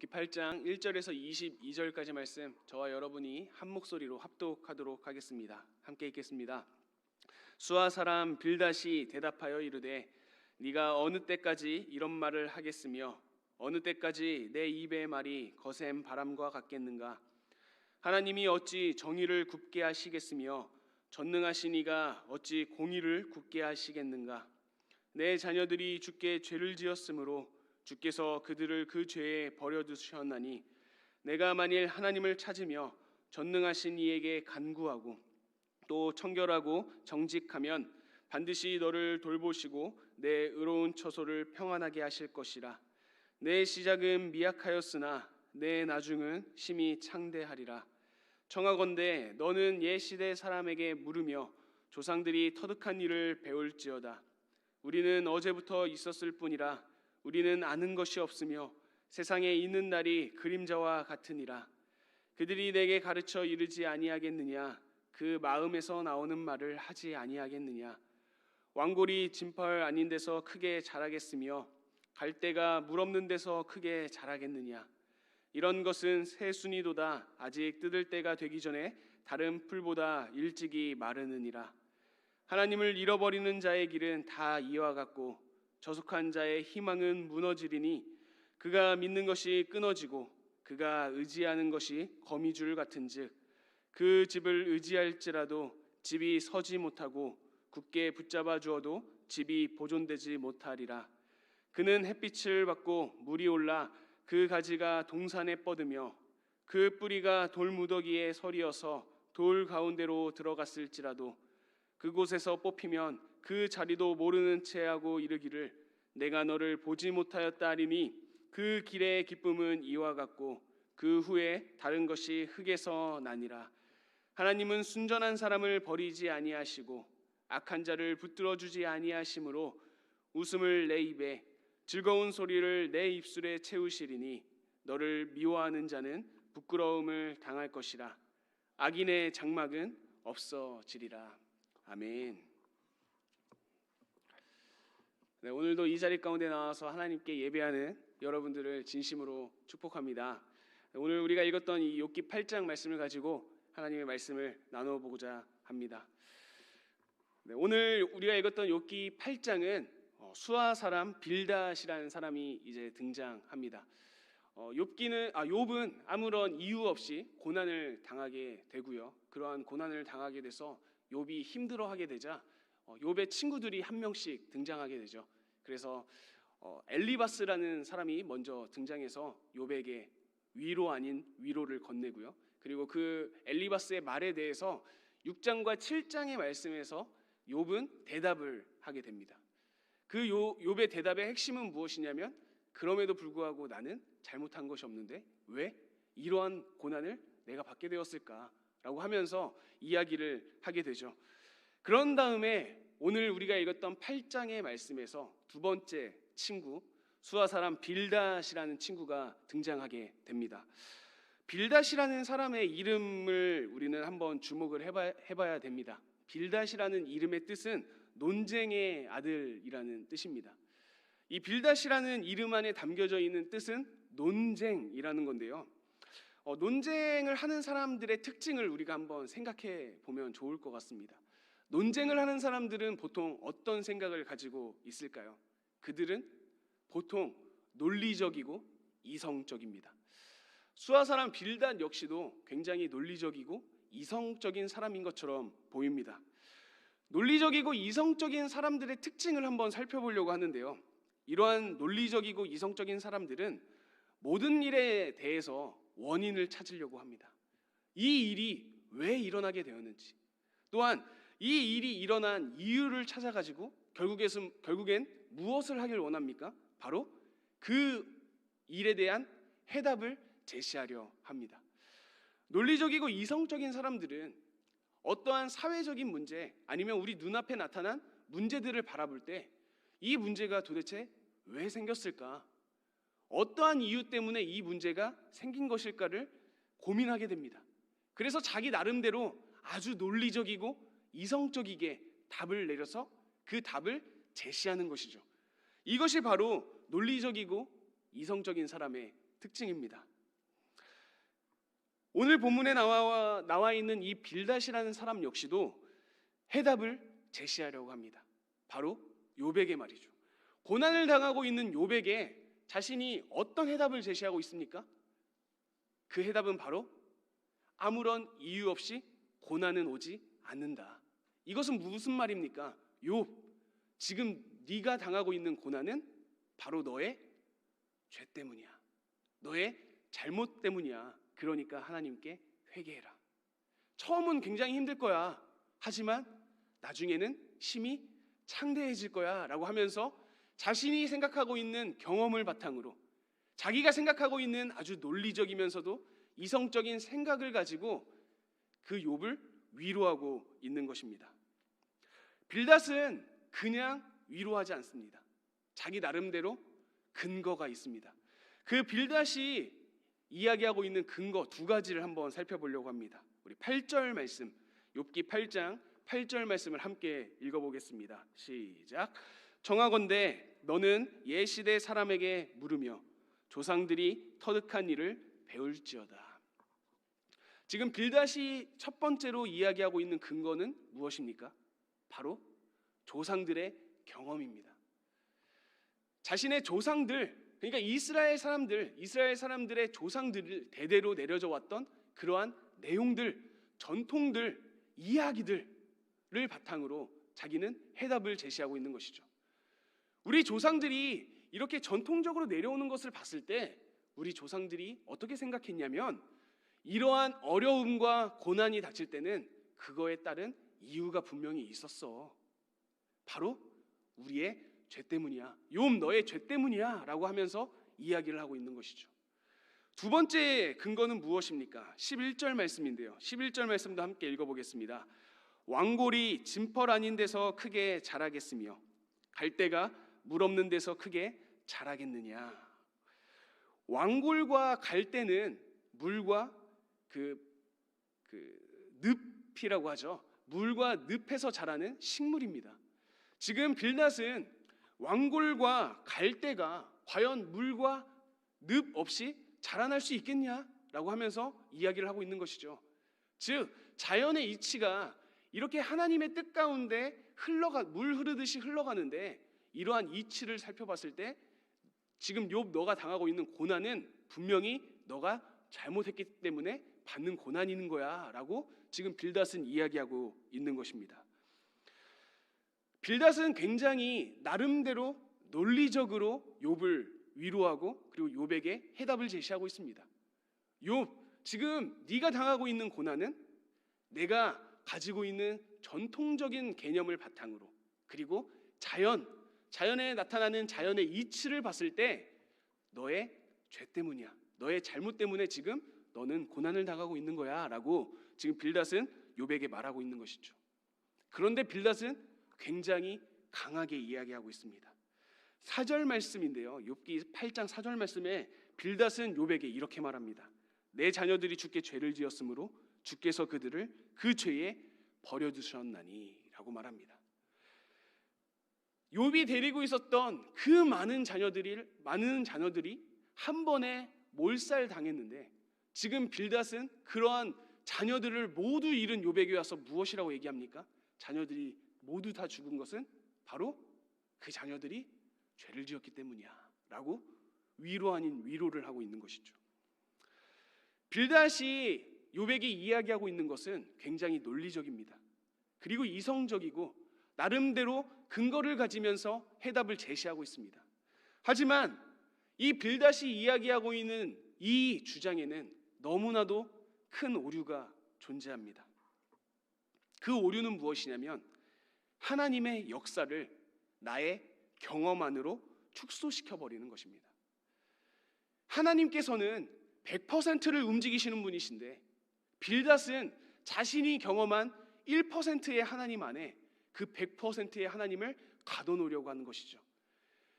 욥기 8장 1절에서 22절까지 말씀 저와 여러분이 한 목소리로 합독하도록 하겠습니다. 함께 읽겠습니다. 수아 사람 빌닷이 대답하여 이르되 네가 어느 때까지 이런 말을 하겠으며 어느 때까지 내 입의 말이 거센 바람과 같겠는가? 하나님이 어찌 정의를 굽게 하시겠으며 전능하신 이가 어찌 공의를 굽게 하시겠는가? 내 자녀들이 주께 죄를 지었으므로 주께서 그들을 그 죄에 버려두셨나니 내가 만일 하나님을 찾으며 전능하신 이에게 간구하고 또 청결하고 정직하면 반드시 너를 돌보시고 내 의로운 처소를 평안하게 하실 것이라. 내 시작은 미약하였으나 내 나중은 심히 창대하리라. 청하건대 너는 옛 시대 사람에게 물으며 조상들이 터득한 일을 배울지어다. 우리는 어제부터 있었을 뿐이라 우리는 아는 것이 없으며 세상에 있는 날이 그림자와 같으니라. 그들이 내게 가르쳐 이르지 아니하겠느냐? 그 마음에서 나오는 말을 하지 아니하겠느냐? 왕골이 진펄 아닌 데서 크게 자라겠으며 갈대가 물 없는 데서 크게 자라겠느냐? 이런 것은 새순이도다 아직 뜯을 때가 되기 전에 다른 풀보다 일찍이 마르느니라. 하나님을 잃어버리는 자의 길은 다 이와 같고 저속한 자의 희망은 무너지리니 그가 믿는 것이 끊어지고 그가 의지하는 것이 거미줄 같은즉 그 집을 의지할지라도 집이 서지 못하고 굳게 붙잡아 주어도 집이 보존되지 못하리라. 그는 햇빛을 받고 물이 올라 그 가지가 동산에 뻗으며 그 뿌리가 돌무더기에 서리어서 돌 가운데로 들어갔을지라도 그곳에서 뽑히면 그 자리도 모르는 채 하고 이르기를 내가 너를 보지 못하였다 하리니 그 길의 기쁨은 이와 같고 그 후에 다른 것이 흙에서 나니라. 하나님은 순전한 사람을 버리지 아니하시고 악한 자를 붙들어 주지 아니하심으로 웃음을 내 입에 즐거운 소리를 내 입술에 채우시리니 너를 미워하는 자는 부끄러움을 당할 것이라. 악인의 장막은 없어지리라. 아멘. 네, 오늘도 이 자리 가운데 나와서 하나님께 예배하는 여러분들을 진심으로 축복합니다. 오늘 우리가 읽었던 이 욥기 8장 말씀을 가지고 하나님의 말씀을 나눠보고자 합니다. 네, 오늘 우리가 읽었던 욥기 8장은 수아 사람 빌닷이라는 사람이 이제 등장합니다. 욥은 아무런 이유 없이 고난을 당하게 되고요. 그러한 고난을 당하게 돼서 욥이 힘들어하게 되자 욥의 친구들이 한 명씩 등장하게 되죠. 그래서 엘리바스라는 사람이 먼저 등장해서 욥에게 위로 아닌 위로를 건네고요. 그리고 그 엘리바스의 말에 대해서 6장과 7장의 말씀에서 욥은 대답을 하게 됩니다. 그 욥의 대답의 핵심은 무엇이냐면 그럼에도 불구하고 나는 잘못한 것이 없는데 왜 이러한 고난을 내가 받게 되었을까라고 하면서 이야기를 하게 되죠. 그런 다음에 오늘 우리가 읽었던 8장의 말씀에서 두 번째 친구 수아 사람 빌닷이라는 친구가 등장하게 됩니다. 빌닷이라는 사람의 이름을 우리는 한번 주목을 해봐야 됩니다. 빌닷이라는 이름의 뜻은 논쟁의 아들이라는 뜻입니다. 이 빌닷이라는 이름 안에 담겨져 있는 뜻은 논쟁이라는 건데요. 논쟁을 하는 사람들의 특징을 우리가 한번 생각해 보면 좋을 것 같습니다. 논쟁을 하는 사람들은 보통 어떤 생각을 가지고 있을까요? 그들은 보통 논리적이고 이성적입니다. 수아 사람 빌닷 역시도 굉장히 논리적이고 이성적인 사람인 것처럼 보입니다. 논리적이고 이성적인 사람들의 특징을 한번 살펴보려고 하는데요. 이러한 논리적이고 이성적인 사람들은 모든 일에 대해서 원인을 찾으려고 합니다. 이 일이 왜 일어나게 되었는지, 또한 이 일이 일어난 이유를 찾아가지고 결국엔 무엇을 하길 원합니까? 바로 그 일에 대한 해답을 제시하려 합니다. 논리적이고 이성적인 사람들은 어떠한 사회적인 문제 아니면 우리 눈앞에 나타난 문제들을 바라볼 때 이 문제가 도대체 왜 생겼을까? 어떠한 이유 때문에 이 문제가 생긴 것일까를 고민하게 됩니다. 그래서 자기 나름대로 아주 논리적이고 이성적이게 답을 내려서 그 답을 제시하는 것이죠. 이것이 바로 논리적이고 이성적인 사람의 특징입니다. 오늘 본문에 나와 있는 이 빌닷이라는 사람 역시도 해답을 제시하려고 합니다. 바로 욥에게 말이죠. 고난을 당하고 있는 욥에게 자신이 어떤 해답을 제시하고 있습니까? 그 해답은 바로 아무런 이유 없이 고난은 오지 않는다. 이것은 무슨 말입니까? 욥, 지금 네가 당하고 있는 고난은 바로 너의 죄 때문이야. 너의 잘못 때문이야. 그러니까 하나님께 회개해라. 처음은 굉장히 힘들 거야. 하지만 나중에는 심히 창대해질 거야 라고 하면서 자신이 생각하고 있는 경험을 바탕으로 자기가 생각하고 있는 아주 논리적이면서도 이성적인 생각을 가지고 그 욥을 위로하고 있는 것입니다. 빌닷은 그냥 위로하지 않습니다. 자기 나름대로 근거가 있습니다. 그 빌닷이 이야기하고 있는 근거 두 가지를 한번 살펴보려고 합니다. 우리 8절 말씀, 욥기 8장 8절 말씀을 함께 읽어보겠습니다. 시작. 청하건대 너는 옛시대 사람에게 물으며 조상들이 터득한 일을 배울지어다. 지금 빌닷이 첫 번째로 이야기하고 있는 근거는 무엇입니까? 바로 조상들의 경험입니다. 자신의 조상들, 그러니까 이스라엘 사람들의 조상들 대대로 내려져 왔던 그러한 내용들, 전통들, 이야기들을 바탕으로 자기는 해답을 제시하고 있는 것이죠. 우리 조상들이 이렇게 전통적으로 내려오는 것을 봤을 때 우리 조상들이 어떻게 생각했냐면 이러한 어려움과 고난이 닥칠 때는 그거에 따른 이유가 분명히 있었어. 바로 우리의 죄 때문이야. 욥 너의 죄 때문이야 라고 하면서 이야기를 하고 있는 것이죠. 두 번째 근거는 무엇입니까? 11절 말씀인데요. 11절 말씀도 함께 읽어보겠습니다. 왕골이 진펄 아닌 데서 크게 자라겠으며 갈대가 물 없는 데서 크게 자라겠느냐. 왕골과 갈대는 물과 늪이라고 하죠. 물과 늪에서 자라는 식물입니다. 지금 빌닷은 왕골과 갈대가 과연 물과 늪 없이 자라날 수 있겠냐라고 하면서 이야기를 하고 있는 것이죠. 즉 자연의 이치가 이렇게 하나님의 뜻 가운데 물 흐르듯이 흘러가는데 이러한 이치를 살펴봤을 때 지금 욥 너가 당하고 있는 고난은 분명히 너가 잘못했기 때문에 받는 고난인 거야 라고 지금 빌닷은 이야기하고 있는 것입니다. 빌닷은 굉장히 나름대로 논리적으로 욥을 위로하고 그리고 욥에게 해답을 제시하고 있습니다. 욥, 지금 네가 당하고 있는 고난은 내가 가지고 있는 전통적인 개념을 바탕으로 그리고 자연에 나타나는 자연의 이치를 봤을 때 너의 죄 때문이야. 너의 잘못 때문에 지금 너는 고난을 당하고 있는 거야 라고 지금 빌닷은 욥에게 말하고 있는 것이죠. 그런데 빌닷은 굉장히 강하게 이야기하고 있습니다. 4절 말씀인데요. 욥기 8장 4절 말씀에 빌닷은 욥에게 이렇게 말합니다. 내 자녀들이 주께 죄를 지었으므로 주께서 그들을 그 죄에 버려두셨나니 라고 말합니다. 욥이 데리고 있었던 그 많은 자녀들이 한 번에 몰살당했는데 지금 빌닷은 그러한 자녀들을 모두 잃은 욥에게 와서 무엇이라고 얘기합니까? 자녀들이 모두 다 죽은 것은 바로 그 자녀들이 죄를 지었기 때문이야 라고 위로 아닌 위로를 하고 있는 것이죠. 빌닷이 욥에게 이야기하고 있는 것은 굉장히 논리적입니다. 그리고 이성적이고 나름대로 근거를 가지면서 해답을 제시하고 있습니다. 하지만 이 빌닷이 이야기하고 있는 이 주장에는 너무나도 큰 오류가 존재합니다. 그 오류는 무엇이냐면 하나님의 역사를 나의 경험 안으로 축소시켜버리는 것입니다. 하나님께서는 100%를 움직이시는 분이신데 빌닷은 자신이 경험한 1%의 하나님 안에 그 100%의 하나님을 가둬놓으려고 하는 것이죠.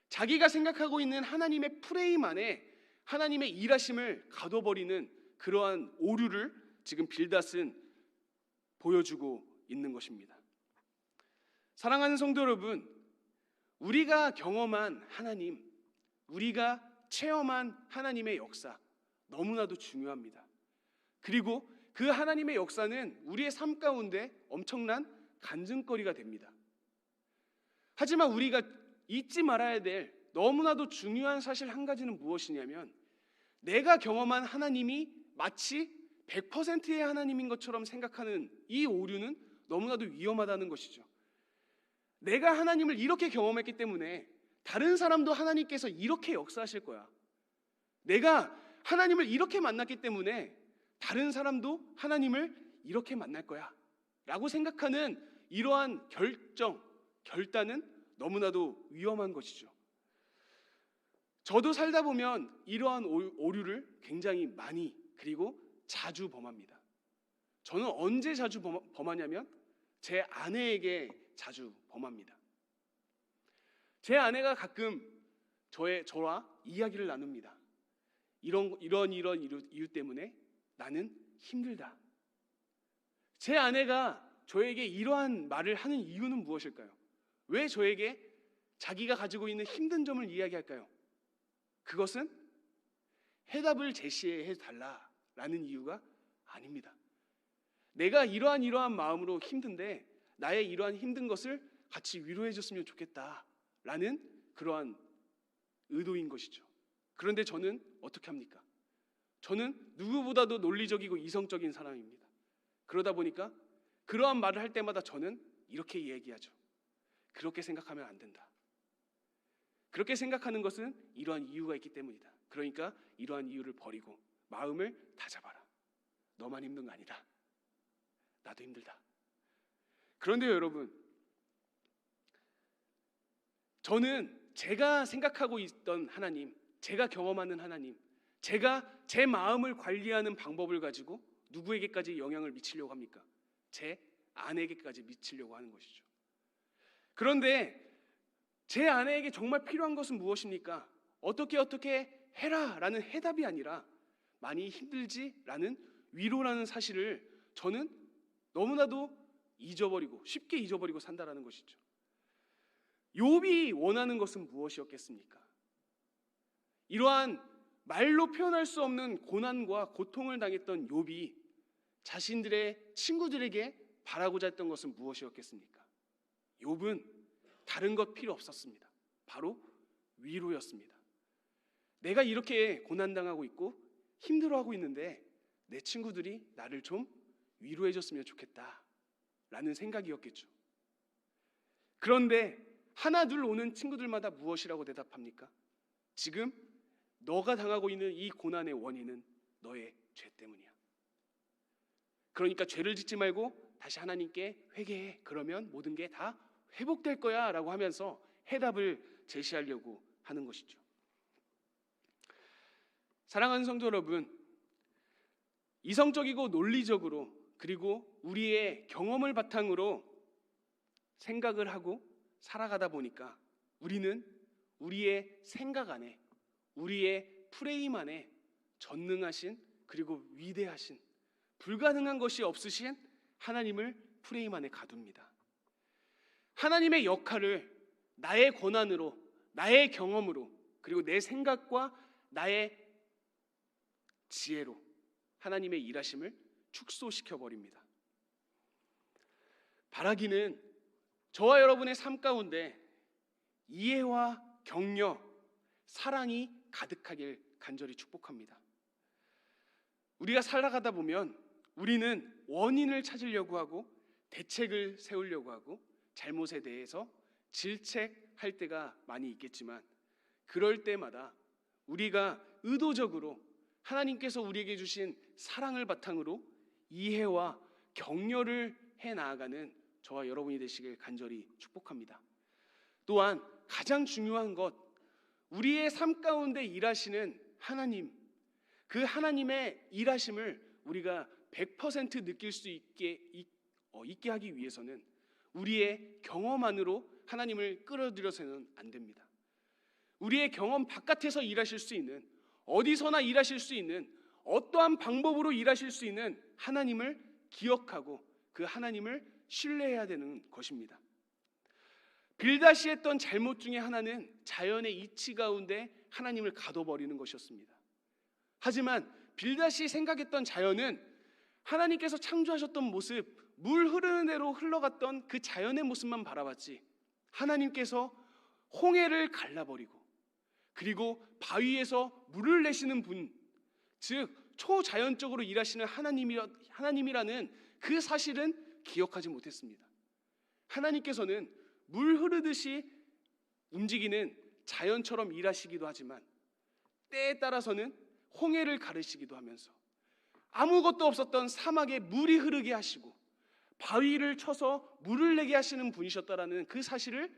자기가 생각하고 있는 하나님의 프레임 안에 하나님의 일하심을 가둬버리는 그러한 오류를 지금 빌닷은 보여주고 있는 것입니다. 사랑하는 성도 여러분, 우리가 경험한 하나님, 우리가 체험한 하나님의 역사, 너무나도 중요합니다. 그리고 그 하나님의 역사는 우리의 삶 가운데 엄청난 간증거리가 됩니다. 하지만 우리가 잊지 말아야 될 너무나도 중요한 사실 한 가지는 무엇이냐면, 내가 경험한 하나님이 마치 100%의 하나님인 것처럼 생각하는 이 오류는 너무나도 위험하다는 것이죠. 내가 하나님을 이렇게 경험했기 때문에 다른 사람도 하나님께서 이렇게 역사하실 거야. 내가 하나님을 이렇게 만났기 때문에 다른 사람도 하나님을 이렇게 만날 거야 라고 생각하는 이러한 결단은 너무나도 위험한 것이죠. 저도 살다 보면 이러한 오류를 굉장히 많이, 그리고 자주 범합니다. 저는 언제 자주 범하냐면 제 아내에게 자주 범합니다. 제 아내가 가끔 저와 이야기를 나눕니다. 이런 이유 때문에 나는 힘들다. 제 아내가 저에게 이러한 말을 하는 이유는 무엇일까요? 왜 저에게 자기가 가지고 있는 힘든 점을 이야기할까요? 그것은 해답을 제시해 달라라는 이유가 아닙니다. 내가 이러한 마음으로 힘든데 나의 이러한 힘든 것을 같이 위로해 줬으면 좋겠다라는 그러한 의도인 것이죠. 그런데 저는 어떻게 합니까? 저는 누구보다도 논리적이고 이성적인 사람입니다. 그러다 보니까 그러한 말을 할 때마다 저는 이렇게 얘기하죠. 그렇게 생각하면 안 된다. 그렇게 생각하는 것은 이러한 이유가 있기 때문이다. 그러니까 이러한 이유를 버리고 마음을 다잡아라. 너만 힘든 거 아니다. 나도 힘들다. 그런데요, 여러분, 저는 제가 생각하고 있던 하나님, 제가 경험하는 하나님, 제가 제 마음을 관리하는 방법을 가지고 누구에게까지 영향을 미치려고 합니까? 제 아내에게까지 미치려고 하는 것이죠. 그런데 제 아내에게 정말 필요한 것은 무엇입니까? 어떻게 해라 라는 해답이 아니라 많이 힘들지 라는 위로라는 사실을 저는 너무나도 쉽게 잊어버리고 산다라는 것이죠. 욥이 원하는 것은 무엇이었겠습니까? 이러한 말로 표현할 수 없는 고난과 고통을 당했던 욥이 자신들의 친구들에게 바라고자 했던 것은 무엇이었겠습니까? 욥은 다른 것 필요 없었습니다. 바로 위로였습니다. 내가 이렇게 고난당하고 있고 힘들어하고 있는데 내 친구들이 나를 좀 위로해 줬으면 좋겠다 라는 생각이었겠죠. 그런데 하나둘 오는 친구들마다 무엇이라고 대답합니까? 지금 너가 당하고 있는 이 고난의 원인은 너의 죄 때문이야. 그러니까 죄를 짓지 말고 다시 하나님께 회개해. 그러면 모든 게 다 회복될 거야 라고 하면서 해답을 제시하려고 하는 것이죠. 사랑하는 성도 여러분, 이성적이고 논리적으로 그리고 우리의 경험을 바탕으로 생각을 하고 살아가다 보니까 우리는 우리의 생각 안에, 우리의 프레임 안에 전능하신 그리고 위대하신, 불가능한 것이 없으신 하나님을 프레임 안에 가둡니다. 하나님의 역할을 나의 권한으로, 나의 경험으로, 그리고 내 생각과 나의 지혜로 하나님의 일하심을 축소시켜버립니다. 바라기는 저와 여러분의 삶 가운데 이해와 격려, 사랑이 가득하길 간절히 축복합니다. 우리가 살아가다 보면 우리는 원인을 찾으려고 하고 대책을 세우려고 하고 잘못에 대해서 질책할 때가 많이 있겠지만, 그럴 때마다 우리가 의도적으로 하나님께서 우리에게 주신 사랑을 바탕으로 이해와 격려를 해 나아가는 저와 여러분이 되시길 간절히 축복합니다. 또한 가장 중요한 것, 우리의 삶 가운데 일하시는 하나님, 그 하나님의 일하심을 우리가 100% 느낄 수 있게 하기 위해서는 우리의 경험 안으로 하나님을 끌어들여서는 안 됩니다. 우리의 경험 바깥에서 일하실 수 있는, 어디서나 일하실 수 있는, 어떠한 방법으로 일하실 수 있는 하나님을 기억하고 그 하나님을 신뢰해야 되는 것입니다. 빌닷이 했던 잘못 중에 하나는 자연의 이치 가운데 하나님을 가둬버리는 것이었습니다. 하지만 빌닷이 생각했던 자연은 하나님께서 창조하셨던 모습, 물 흐르는 대로 흘러갔던 그 자연의 모습만 바라봤지, 하나님께서 홍해를 갈라버리고 그리고 바위에서 물을 내시는 분, 즉 초자연적으로 일하시는 하나님이라는 그 사실은 기억하지 못했습니다. 하나님께서는 물 흐르듯이 움직이는 자연처럼 일하시기도 하지만 때에 따라서는 홍해를 가르시기도 하면서 아무것도 없었던 사막에 물이 흐르게 하시고 바위를 쳐서 물을 내게 하시는 분이셨다라는 그 사실을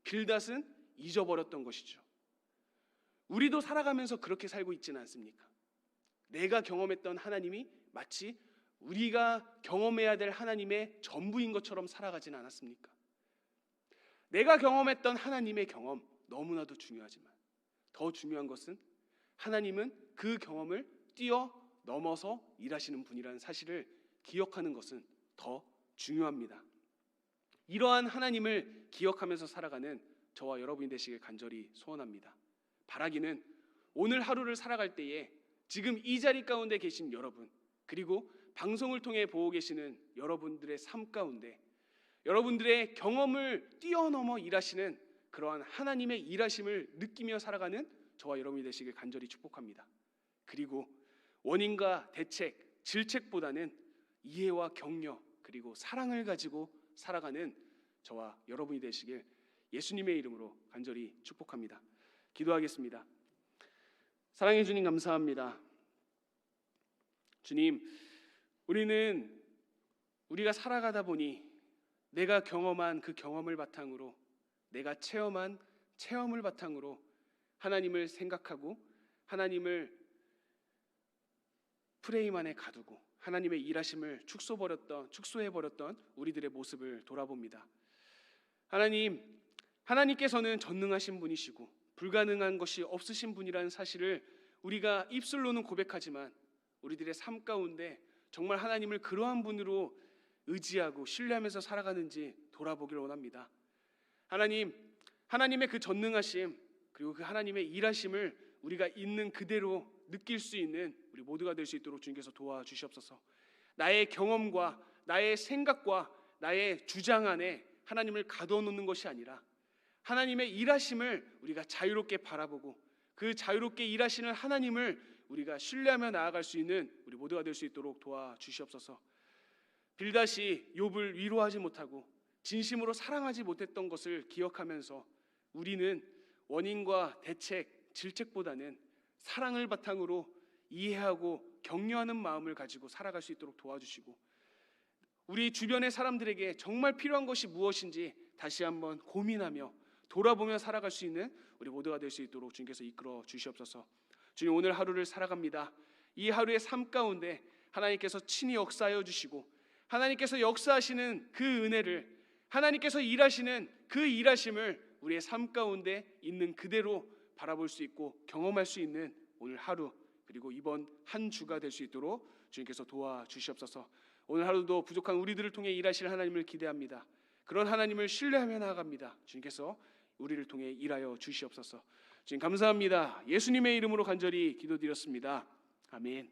빌닷은 잊어버렸던 것이죠. 우리도 살아가면서 그렇게 살고 있지는 않습니까? 내가 경험했던 하나님이 마치 우리가 경험해야 될 하나님의 전부인 것처럼 살아가지는 않았습니까? 내가 경험했던 하나님의 경험 너무나도 중요하지만 더 중요한 것은 하나님은 그 경험을 뛰어넘어서 일하시는 분이라는 사실을 기억하는 것은 더 중요합니다. 이러한 하나님을 기억하면서 살아가는 저와 여러분이 되시길 간절히 소원합니다. 바라기는 오늘 하루를 살아갈 때에 지금 이 자리 가운데 계신 여러분, 그리고 방송을 통해 보고 계시는 여러분들의 삶 가운데 여러분들의 경험을 뛰어넘어 일하시는 그러한 하나님의 일하심을 느끼며 살아가는 저와 여러분이 되시길 간절히 축복합니다. 그리고 원인과 대책, 질책보다는 이해와 격려 그리고 사랑을 가지고 살아가는 저와 여러분이 되시길 예수님의 이름으로 간절히 축복합니다. 기도하겠습니다. 사랑해 주님 감사합니다. 주님, 우리가 살아가다 보니 내가 경험한 그 경험을 바탕으로, 내가 체험한 체험을 바탕으로 하나님을 생각하고 하나님을 프레임 안에 가두고 하나님의 일하심을 축소해버렸던 우리들의 모습을 돌아봅니다. 하나님께서는 전능하신 분이시고 불가능한 것이 없으신 분이라는 사실을 우리가 입술로는 고백하지만 우리들의 삶 가운데 정말 하나님을 그러한 분으로 의지하고 신뢰하면서 살아가는지 돌아보길 원합니다. 하나님의 그 전능하심 그리고 그 하나님의 일하심을 우리가 있는 그대로 느낄 수 있는 우리 모두가 될 수 있도록 주님께서 도와주시옵소서. 나의 경험과 나의 생각과 나의 주장 안에 하나님을 가둬놓는 것이 아니라 하나님의 일하심을 우리가 자유롭게 바라보고 그 자유롭게 일하시는 하나님을 우리가 신뢰하며 나아갈 수 있는 우리 모두가 될 수 있도록 도와주시옵소서. 빌닷이 욥을 위로하지 못하고 진심으로 사랑하지 못했던 것을 기억하면서 우리는 원인과 대책, 질책보다는 사랑을 바탕으로 이해하고 격려하는 마음을 가지고 살아갈 수 있도록 도와주시고 우리 주변의 사람들에게 정말 필요한 것이 무엇인지 다시 한번 고민하며 돌아보며 살아갈 수 있는 우리 모두가 될 수 있도록 주님께서 이끌어 주시옵소서. 주님, 오늘 하루를 살아갑니다. 이 하루의 삶 가운데 하나님께서 친히 역사하여 주시고 하나님께서 역사하시는 그 은혜를, 하나님께서 일하시는 그 일하심을 우리의 삶 가운데 있는 그대로 바라볼 수 있고 경험할 수 있는 오늘 하루 그리고 이번 한 주가 될 수 있도록 주님께서 도와주시옵소서. 오늘 하루도 부족한 우리들을 통해 일하실 하나님을 기대합니다. 그런 하나님을 신뢰하며 나아갑니다. 주님께서 우리를 통해 일하여 주시옵소서. 주님 감사합니다. 예수님의 이름으로 간절히 기도드렸습니다. 아멘.